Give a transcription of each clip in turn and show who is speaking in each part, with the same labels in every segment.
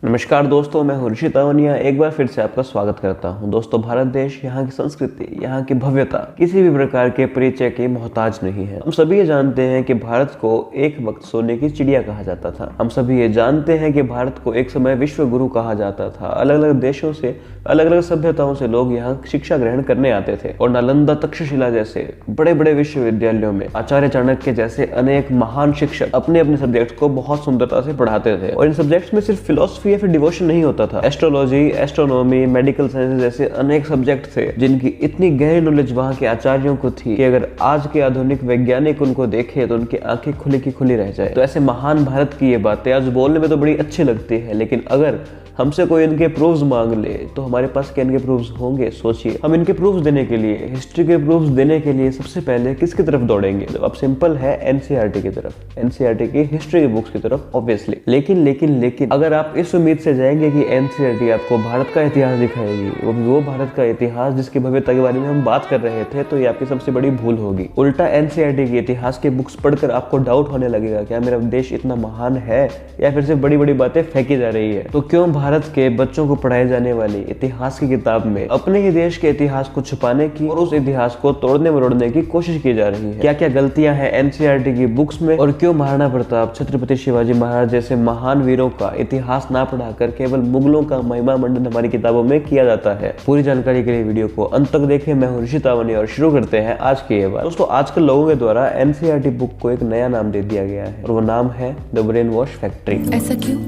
Speaker 1: नमस्कार दोस्तों, मैं हूं ऋषित अवनिया। एक बार फिर से आपका स्वागत करता हूं। दोस्तों, भारत देश, यहाँ की संस्कृति, यहाँ की भव्यता किसी भी प्रकार के परिचय के मोहताज नहीं है। हम सभी ये जानते हैं कि भारत को एक वक्त सोने की चिड़िया कहा जाता था। हम सभी ये जानते हैं कि भारत को एक समय विश्व गुरु कहा जाता था। अलग अलग देशों से, अलग अलग सभ्यताओं से लोग यहाँ शिक्षा ग्रहण करने आते थे और नालंदा, तक्षशिला जैसे बड़े बड़े विश्वविद्यालयों में आचार्य चाणक्य जैसे अनेक महान शिक्षक अपने अपने सब्जेक्ट को बहुत सुंदरता से पढ़ाते थे। और इन सब्जेक्ट्स में सिर्फ फिलोसफी या फिर डिवोशन नहीं होता था। एस्ट्रोलॉजी, एस्ट्रोनॉमी, मेडिकल साइंस जैसे अनेक सब्जेक्ट थे जिनकी इतनी गहरी नॉलेज वहाँ के आचार्यों को थी कि अगर आज के आधुनिक वैज्ञानिक उनको देखे तो उनकी आंखें खुली की खुली रह जाए। तो ऐसे महान भारत की ये बातें आज बोलने में तो बड़ी अच्छी लगती है, लेकिन अगर हमसे कोई इनके प्रूफ्स मांग ले तो हमारे पास क्या इनके प्रूफ्स होंगे? सोचिए। हम इनके प्रूफ्स देने के लिए, हिस्ट्री के प्रूफ्स देने के लिए सबसे पहले किसकी तरफ दौड़ेंगे? तो अब सिंपल है, एनसीईआरटी की तरफ, एनसीईआरटी की हिस्ट्री की बुक्स की तरफ ऑब्वियसली। लेकिन अगर आप इस उम्मीद से जाएंगे कि एनसीईआरटी आपको भारत का इतिहास दिखाएगी, वो भारत का इतिहास जिसकी भव्यता के बारे में हम बात कर रहे थे, तो ये आपकी सबसे बड़ी भूल होगी। उल्टा एनसीईआरटी की इतिहास के बुक्स पढ़कर आपको डाउट होने लगेगा, क्या मेरा देश इतना महान है या फिर सिर्फ बड़ी बड़ी बातें फेंकी जा रही है? तो क्यों भारत के बच्चों को पढ़ाई जाने वाली इतिहास की किताब में अपने ही देश के इतिहास को छुपाने की और उस इतिहास को तोड़ने मरोड़ने की कोशिश की जा रही है? क्या क्या गलतियां हैं एनसीईआरटी की बुक्स में, और क्यों महाराणा प्रताप, छत्रपति शिवाजी महाराज जैसे महान वीरों का इतिहास ना पढ़ाकर केवल मुगलों का महिमा मंडन हमारी किताबों में किया जाता है? पूरी जानकारी के लिए वीडियो को अंत तक देखें। मैं हूं ऋषित अवनिया और शुरू करते हैं आज की ये बात। दोस्तों, आजकल लोगों के द्वारा एनसीईआरटी बुक को एक नया नाम दे दिया गया है और वो नाम है द ब्रेन वॉश फैक्ट्री।
Speaker 2: ऐसा क्यों?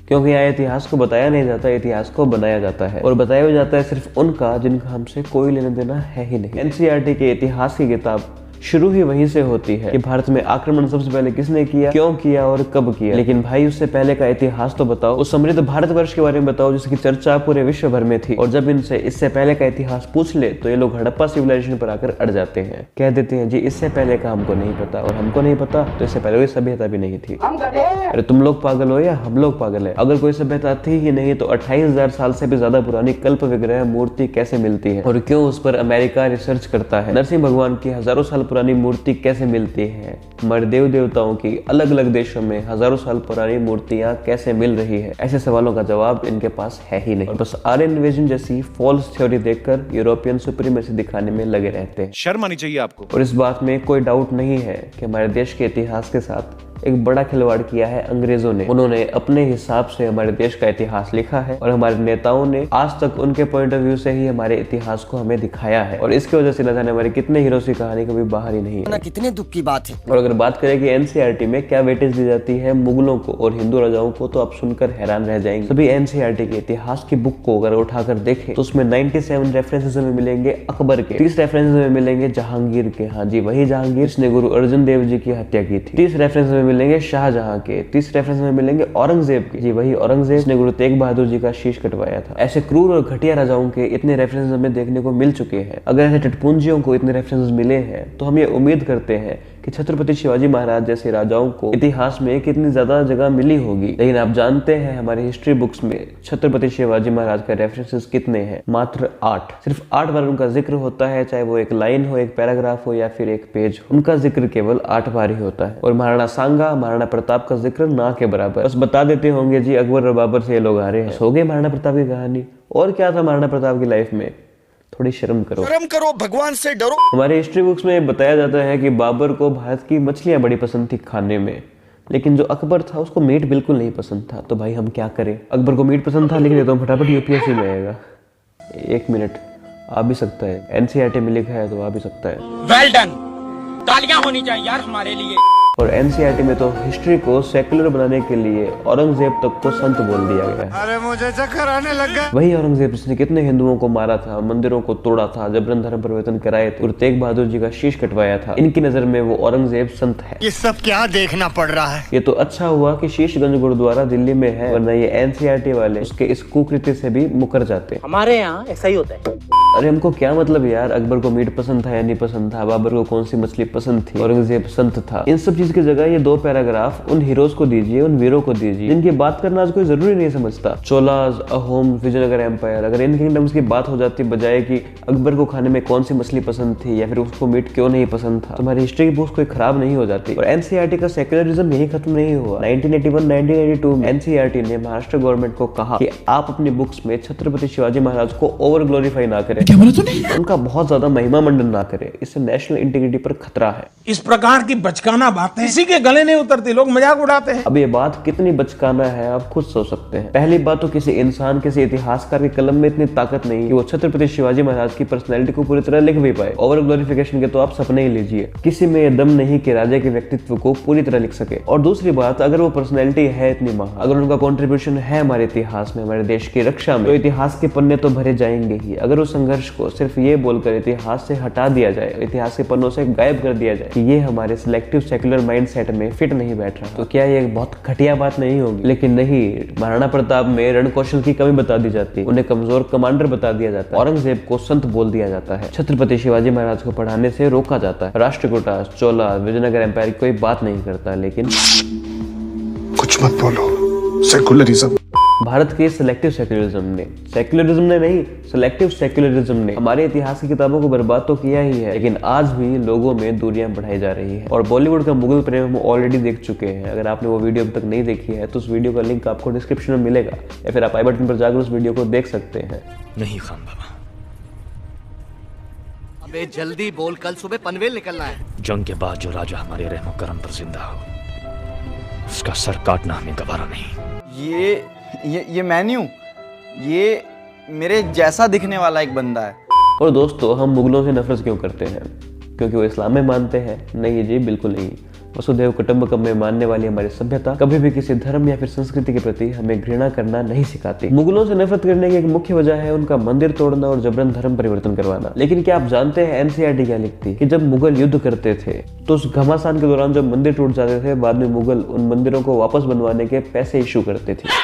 Speaker 1: क्योंकि यहाँ इतिहास को बताया नहीं जाता, इतिहास को बनाया जाता है, और बताया भी जाता है सिर्फ उनका जिनका हमसे कोई लेना देना है ही नहीं। एनसीईआरटी के इतिहास की किताब शुरू ही वहीं से होती है कि भारत में आक्रमण सबसे पहले किसने किया, क्यों किया और कब किया। लेकिन भाई, उससे पहले का इतिहास तो बताओ, उस समृद्ध भारतवर्ष के बारे में बताओ जिसकी चर्चा पूरे विश्व भर में थी। और जब इनसे इससे पहले का इतिहास पूछ ले तो ये लोग हड़प्पा सिविलाइजेशन पर आकर अड़ जाते हैं। कह देते हैं जी इससे पहले का हमको नहीं पता, और हमको नहीं पता तो इससे पहले कोई सभ्यता भी नहीं थी। अरे तुम लोग पागल हो या हम लोग पागल है? अगर कोई सभ्यता थी ही नहीं तो 28,000 साल से भी ज्यादा पुरानी कल्प विग्रह मूर्ति कैसे मिलती है? और क्यों उस पर अमेरिका रिसर्च करता है? नरसिंह भगवान की हजारों साल पुरानी मूर्ति कैसे मिलती है? हमारे देव देवताओं की अलग अलग देशों में हजारों साल पुरानी मूर्तियां कैसे मिल रही है? ऐसे सवालों का जवाब इनके पास है ही नहीं, और बस आर्यन इन्वेजन जैसी फॉल्स थ्योरी देखकर यूरोपियन सुप्रीमेसी दिखाने में लगे रहते हैं।
Speaker 3: शर्म आनी चाहिए आपको।
Speaker 1: और इस बात में कोई डाउट नहीं है कि हमारे देश के इतिहास के साथ एक बड़ा खिलवाड़ किया है अंग्रेजों ने। उन्होंने अपने हिसाब से हमारे देश का इतिहास लिखा है और हमारे नेताओं ने आज तक उनके पॉइंट ऑफ व्यू से ही हमारे इतिहास को हमें दिखाया है। और इसकी वजह से न जाने हमारे कितने हीरोज की कहानी कभी बाहर ही नहीं है।
Speaker 4: कितने दुख की बात है।
Speaker 1: और अगर बात करें कि एनसीईआरटी में क्या वेटेज दी जाती है मुगलों को और हिंदू राजाओं को, तो आप सुनकर हैरान रह जाएंगे। सभी एनसीईआरटी के इतिहास की बुक को अगर उठाकर देखें तो उसमें 97 रेफरेंसेस में मिलेंगे अकबर के, 30 रेफरेंसेस में मिलेंगे जहांगीर के, हाँ जी वही जहांगीर जिसने गुरु अर्जुन देव जी की हत्या की थी। 30 रेफरेंसेस में मिलेंगे शाहजहां के, 30 रेफरेंस में मिलेंगे औरंगजेब के, जी वही औरंगजेब जिसने गुरु तेग बहादुर जी का शीश कटवाया था। ऐसे क्रूर और घटिया राजाओं के इतने रेफरेंस हमें देखने को मिल चुके हैं। अगर ऐसे टटपुंजियों को इतने रेफरेंस मिले हैं तो हम ये उम्मीद करते हैं कि छत्रपति शिवाजी महाराज जैसे राजाओं को इतिहास में कितनी ज्यादा जगह मिली होगी। लेकिन आप जानते हैं हमारी हिस्ट्री बुक्स में छत्रपति शिवाजी महाराज का रेफरेंसेस कितने हैं? मात्र 8। सिर्फ 8 बार उनका जिक्र होता है, चाहे वो एक लाइन हो, एक पैराग्राफ हो या फिर एक पेज हो। उनका जिक्र केवल 8 बार ही होता है। और महाराणा सांगा, महाराणा प्रताप का जिक्र ना के बराबर। बस बता देते होंगे जी अकबर और बाबर से ये लोग आ रहे हैं, हो गई महाराणा प्रताप की कहानी। और क्या था महाराणा प्रताप की लाइफ में? थोड़ी शर्म करो,
Speaker 4: भगवान से डरो।
Speaker 1: हमारे हिस्ट्री बुक्स में बताया जाता है कि बाबर को भारत की मछलियां बड़ी पसंद थी खाने में, लेकिन जो अकबर था उसको मीट बिल्कुल नहीं पसंद था। तो भाई हम क्या करें? अकबर को मीट पसंद था, लेकिन ये तो फटाफट यूपीएससी में आएगा। 1 मिनट, आ भी सकता है, एनसीईआरटी में लिखा है तो आ भी सकता है।
Speaker 4: वेल डन, तालियां होनी चाहिए यार हमारे लिए।
Speaker 1: और एनसीईआरटी में तो हिस्ट्री को सेक्युलर बनाने के लिए औरंगजेब तक को संत बोल दिया गया।
Speaker 4: अरे मुझे चक्कर आने लग गया।
Speaker 1: वही औरंगजेब जिसने कितने हिंदुओं को मारा था, मंदिरों को तोड़ा था, जबरन धर्म परिवर्तन कराए थे, गुरु तेग बहादुर जी का शीश कटवाया था। इनकी नजर में वो औरंगजेब संत है।
Speaker 4: ये सब क्या देखना पड़ रहा है?
Speaker 1: ये तो अच्छा हुआ कि शीशगंज गुरुद्वारा दिल्ली में है, वरना ये एनसीईआरटी वाले उसके इस कुकृत्य से भी मुकर जाते।
Speaker 5: हमारे यहाँ ऐसा ही होता है।
Speaker 1: अरे हमको क्या मतलब यार, अकबर को मीट पसंद था या नहीं पसंद था, बाबर को कौन सी मछली पसंद थी, औरंगजेब संत था, इन सब चीजों इसकी जगह ये 2 पैराग्राफ उन हीरोज को दीजिए, उन वीरों को दीजिए जिनकी बात करना आज कोई जरूरी नहीं समझता। चोलाज, अहोम, विजयनगर एम्पायर, अगर इन किंगडम्स की बात हो जाती बजाय कि अकबर को खाने में कौन सी मछली पसंद थी या फिर उसको मीट क्यों नहीं पसंद था, तुम्हारी हिस्ट्री की बुक्स कोई खराब नहीं हो जाती। और एनसीईआरटी का सेक्युलरिज्म यही खत्म नहीं हुआ। 1981-1982 में एनसीईआरटी ने महाराष्ट्र गवर्नमेंट को कहा कि आप अपनी बुक्स में छत्रपति शिवाजी महाराज को ओवर ग्लोरीफाई ना करें, क्या बोला तूने? उनका बहुत ज्यादा महिमा मंडन ना करें, इससे नेशनल इंटीग्रिटी पर खतरा है।
Speaker 2: इस प्रकार की बचकाना बातें किसी के गले नहीं उतरती, लोग मजाक उड़ाते हैं।
Speaker 1: अब ये बात कितनी बचकाना है आप खुद सोच सकते हैं। पहली बात तो किसी इंसान, किसी इतिहासकार के कलम में इतनी ताकत नहीं कि वो छत्रपति शिवाजी महाराज की पर्सनैलिटी को पूरी तरह लिख भी पाए। ओवर ग्लोरिफिकेशन के तो आप सपने ही लीजिए, किसी में ये दम नहीं कि राजा के व्यक्तित्व को पूरी तरह लिख सके। और दूसरी बात, अगर वो पर्सनैलिटी है इतनी महान, अगर उनका कॉन्ट्रीब्यूशन है हमारे इतिहास में, हमारे देश की रक्षा में, तो इतिहास के पन्ने तो भरे जाएंगे ही। अगर उस संघर्ष को सिर्फ ये बोलकर इतिहास से हटा दिया जाए, इतिहास के पन्नों से गायब कर दिया जाए कि ये हमारे सिलेक्टिव सेक्युलर माइंडसेट में फिट नहीं बैठ रहा, तो क्या ये बहुत घटिया बात नहीं होगी? लेकिन नहीं, महाराणा प्रताप में रण कौशल की कमी बता दी जाती, उन्हें कमजोर कमांडर बता दिया जाता है, औरंगजेब को संत बोल दिया जाता है, छत्रपति शिवाजी महाराज को पढ़ाने से रोका जाता है। राष्ट्रकूटा, चोला, विजयनगर एम्पायर कोई बात नहीं करता। लेकिन
Speaker 3: कुछ मत बोलो, सेकुलरिज्म।
Speaker 1: भारत के सिलेक्टिव सेक्युलरिज्म ने नहीं, सिलेक्टिव सेक्युलरिज्म ने हमारे इतिहास की किताबों को बर्बाद तो किया ही है, लेकिन आज भी लोगों में दूरियां बढ़ाई जा रही है। और बॉलीवुड का मुगल प्रेम हम ऑलरेडी देख चुके हैं। अगर आपने वो वीडियो अब तक नहीं देखी है तो उस वीडियो का लिंक आपको डिस्क्रिप्शन में मिलेगा, या फिर आप आई बटन पर जाकर उस वीडियो को देख सकते हैं।
Speaker 4: नहीं खान बाबा,
Speaker 5: अबे जल्दी बोल, कल सुबह पनवेल निकलना है।
Speaker 4: जंग के बाद जो राजा हमारे रहमो करम पर जिंदा हो, उसका सर काटना हमें गवारा नहीं।
Speaker 6: ये मेन्यू, ये मेरे जैसा दिखने वाला एक बंदा है।
Speaker 1: और दोस्तों, हम मुगलों से नफरत क्यों करते हैं? क्योंकि वो इस्लाम में मानते हैं? नहीं जी, बिल्कुल नहीं। वसुधैव कुटुंबकम में मानने वाली हमारी सभ्यता कभी भी किसी धर्म या फिर संस्कृति के प्रति हमें घृणा करना नहीं सिखाती। मुगलों से नफरत करने की एक मुख्य वजह है उनका मंदिर तोड़ना और जबरन धर्म परिवर्तन करवाना। लेकिन क्या आप जानते हैं एनसीईआरटी क्या लिखती कि जब मुगल युद्ध करते थे तो उस घमासान के दौरान जब मंदिर टूट जाते थे, बाद में मुगल उन मंदिरों को वापस बनवाने के पैसे इशू करते थे।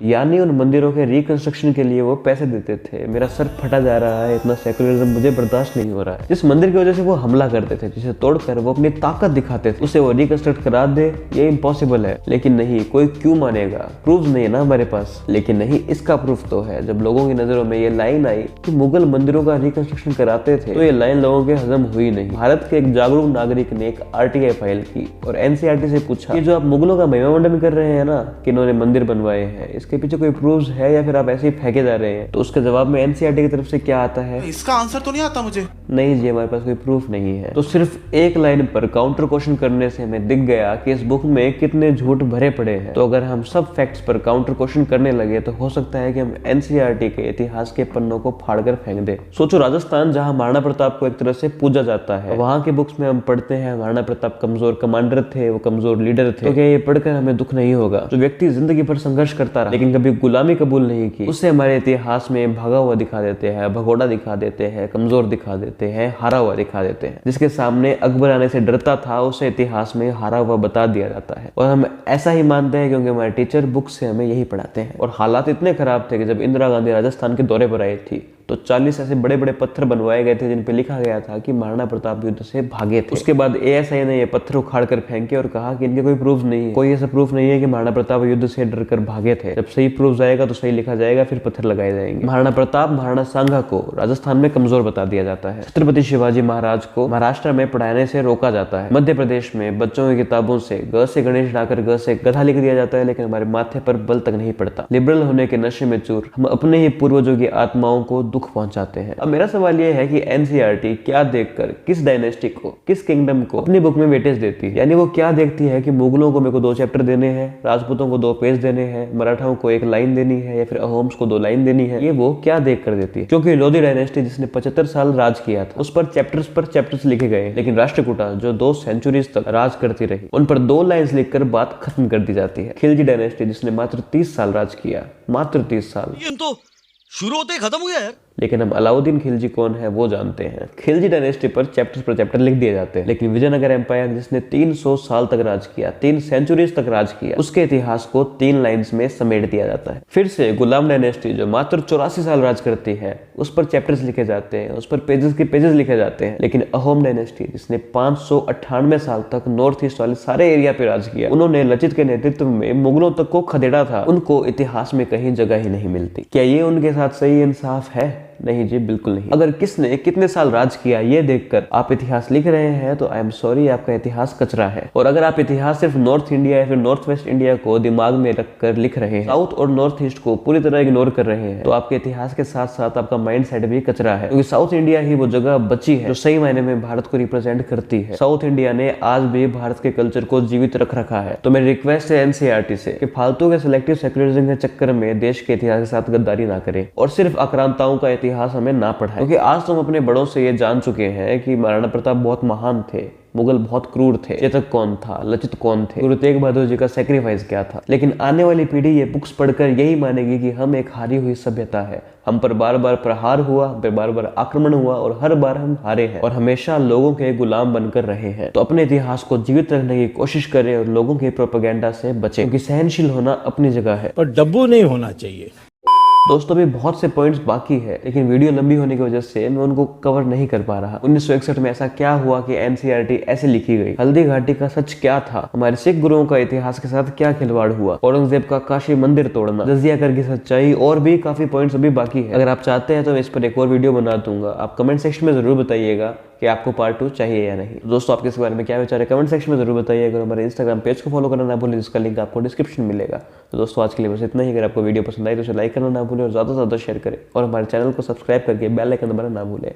Speaker 1: यानी उन मंदिरों के रिकंस्ट्रक्शन के लिए वो पैसे देते थे। मेरा सर फटा जा रहा है, इतना सेकुलरिज्म मुझे बर्दाश्त नहीं हो रहा है। जिस मंदिर की वजह से वो हमला करते थे, जिसे तोड़कर वो अपनी ताकत दिखाते थे, उसे वो रिकंस्ट्रक्ट करा दे, ये इम्पॉसिबल है। लेकिन नहीं, कोई क्यों मानेगा? प्रूफ नहीं है ना हमारे पास। लेकिन नहीं, इसका प्रूफ तो है। जब लोगों की नजरों में ये लाइन आई कि मुगल मंदिरों का रिकंस्ट्रक्शन कराते थे, तो ये लाइन लोगों के हजम हुई नहीं। भारत के एक जागरूक नागरिक ने एक आरटीआई फाइल की और एनसीईआरटी से पूछा कि जो आप मुगलों का महिमामंडन कर रहे हैं ना, कि इन्होंने मंदिर बनवाए हैं, इसके पीछे कोई प्रूफ है या फिर आप ऐसे ही फेंके जा रहे हैं? तो उसके जवाब में एनसीईआरटी की तरफ से क्या आता है?
Speaker 6: इसका आंसर तो नहीं आता मुझे।
Speaker 1: नहीं जी, हमारे पास कोई प्रूफ नहीं है। तो सिर्फ एक लाइन पर काउंटर क्वेश्चन करने से हमें दिख गया कि इस बुक में कितने झूठ भरे पड़े हैं। तो अगर हम सब फैक्ट्स पर काउंटर क्वेश्चन करने लगे तो हो सकता है कि हम एनसीईआरटी के इतिहास के पन्नों को फाड़कर फेंक दे। सोचो, राजस्थान जहां महाराणा प्रताप को एक तरह से पूजा जाता है, वहां के बुक्स में हम पढ़ते हैं महाराणा प्रताप कमजोर कमांडर थे, वो कमजोर लीडर थे। तो क्या ये पढ़कर हमें दुख नहीं होगा? जो व्यक्ति जिंदगी भर संघर्ष करता रहा लेकिन कभी गुलामी कबूल नहीं की, उससे हमारे इतिहास में भागा हुआ दिखा देते हैं, भगोड़ा दिखा देते हैं, कमजोर दिखा देते हैं, हारा हुआ दिखा देते हैं। जिसके सामने अकबर आने से डरता था, उसे इतिहास में हारा हुआ बता दिया जाता है। और हम ऐसा ही मानते हैं क्योंकि हमारे टीचर बुक से हमें यही पढ़ाते हैं। और हालात इतने खराब थे कि जब इंदिरा गांधी राजस्थान के दौरे पर आई थी तो 40 ऐसे बड़े बड़े पत्थर बनवाए गए थे जिन पे लिखा गया था कि महाराणा प्रताप युद्ध से भागे थे। उसके बाद एएसआई ने ये पत्थर उखाड़ कर फेंके और कहा कि इनके कोई प्रूफ नहीं है, कोई ऐसा प्रूफ नहीं है कि महाराणा प्रताप युद्ध से डर कर भागे थे। जब सही प्रूफ आएगा तो सही लिखा जाएगा, फिर पत्थर लगाए जाएंगे। महाराणा प्रताप, महाराणा सांगा को राजस्थान में कमजोर बता दिया जाता है। छत्रपति शिवाजी महाराज को महाराष्ट्र में पढ़ाने से रोका जाता है। मध्य प्रदेश में बच्चों की किताबों से ग से गणेश हटाकर ग से गधा लिख दिया जाता है, लेकिन हमारे माथे पर बल तक नहीं पड़ता। लिबरल होने के नशे में चूर हम अपने ही पूर्वजों की आत्माओं को दुख पहुंचाते हैं। अब मेरा सवाल यह है कि एनसीईआरटी क्या देखकर किस डायनेस्टी को, किस किंगडम को अपनी बुक में वेटेज देती है? यानी वो क्या देखती है कि मुगलों को मेरे को 2 चैप्टर देने हैं, राजपूतों को 2 पेज देने हैं, मराठाओं को 1 लाइन देनी है, या फिर अहोम्स को 2 लाइन देनी है? ये वो क्या देख कर देती है? क्योंकि लोधी डायनेस्टी जिसने 75 साल राज किया था, उस पर चैप्टर्स लिखे गए, लेकिन राष्ट्रकूटा जो 2 सेंचुरीज तक राज करती रही, उन पर 2 लाइन्स लिखकर बात खत्म कर दी जाती है। खिलजी डायनेस्टी जिसने मात्र 30 साल राज किया, मात्र 30 साल।
Speaker 5: ये तो शुरू होते ही खत्म हो गया यार।
Speaker 1: लेकिन हम अलाउद्दीन खिलजी कौन है वो जानते हैं। खिलजी डायनेस्टी पर चैप्टर लिख दिए जाते हैं, लेकिन विजयनगर एम्पायर जिसने 300 साल तक राज किया, 3 सेंचुरीज तक राज किया, उसके इतिहास को 3 लाइन्स में समेट दिया जाता है। फिर से गुलाम डायनेस्टी जो मात्र 84 साल राज करती है, उस पर चैप्टर्स लिखे जाते हैं, उस पर पेजेस के पेजेस लिखे जाते हैं। लेकिन अहोम डायनेस्टी जिसने 598 साल तक नॉर्थ ईस्ट वाले सारे एरिया पे राज किया, उन्होंने लचित के नेतृत्व में मुगलों तक को खदेड़ा था, उनको इतिहास में कहीं जगह ही नहीं मिलती। क्या ये उनके साथ सही इंसाफ है? नहीं जी, बिल्कुल नहीं। अगर किसने कितने साल राज किया ये देखकर आप इतिहास लिख रहे हैं तो आई एम सॉरी, आपका इतिहास कचरा है। और अगर आप इतिहास सिर्फ नॉर्थ इंडिया या फिर नॉर्थ वेस्ट इंडिया को दिमाग में रखकर लिख रहे हैं, साउथ और नॉर्थ ईस्ट को पूरी तरह इग्नोर कर रहे हैं, तो आपके इतिहास के साथ साथ आपका माइंड सेट भी कचरा है। क्योंकि साउथ इंडिया ही वो जगह बची है जो सही मायने में भारत को रिप्रेजेंट करती है। साउथ इंडिया ने आज भी भारत के कल्चर को जीवित रख रखा है। तो मेरी रिक्वेस्ट है एनसीईआरटी से कि फालतू के सिलेक्टिव सेक्युलरिज्म के चक्कर में देश के इतिहास के साथ गद्दारी ना करें और सिर्फ आक्रांताओं का इतिहास हमें ना पढ़ाएं। क्योंकि आज तो हम अपने बड़ों से ये जान चुके हैं कि महाराणा प्रताप बहुत महान थे, मुगल बहुत क्रूर थे, चेतक कौन था, लचित कौन थे, गुरु तेग बहादुर जी का सेक्रीफाइस क्या था। लेकिन आने वाली पीढ़ी ये बुक्स पढ़कर यही मानेगी कि हम एक हारी हुई सभ्यता है, हम पर बार बार प्रहार हुआ, बार बार आक्रमण हुआ और हर बार हम हारे हैं और हमेशा लोगों के गुलाम बनकर रहे हैं। तो अपने इतिहास को जीवित रखने की कोशिश करें और लोगों के प्रोपेगेंडा से बचें, क्योंकि सहनशील होना अपनी जगह है
Speaker 2: पर डब्बू नहीं होना चाहिए।
Speaker 1: दोस्तों भी बहुत से पॉइंट्स बाकी है, लेकिन वीडियो लंबी होने की वजह से मैं उनको कवर नहीं कर पा रहा। 1961 में ऐसा क्या हुआ कि एनसीईआरटी ऐसे लिखी गई? हल्दी घाटी का सच क्या था? हमारे सिख गुरुओं का इतिहास के साथ क्या खिलवाड़ हुआ? औरंगजेब का काशी मंदिर तोड़ना, जजिया कर की सच्चाई, और भी काफी पॉइंट्स अभी बाकी है। अगर आप चाहते हैं तो मैं इस पर एक और वीडियो बना दूंगा। आप कमेंट सेक्शन में जरूर बताइएगा कि आपको पार्ट 2 चाहिए या नहीं। दोस्तों आपके इस बारे में क्या विचार है कमेंट सेक्शन में जरूर बताइएगा। हमारे इंस्टाग्राम पेज को फॉलो करना ना भूलें, जिसका लिंक आपको डिस्क्रिप्शन में मिलेगा। तो दोस्तों आज के लिए बस इतना ही। अगर आपको वीडियो पसंद आई तो उसे लाइक करना ना भूलें और ज्यादा से ज्यादा शेयर करें और हमारे चैनल को सब्सक्राइब करके बेल आइकन दबाना ना भूलें।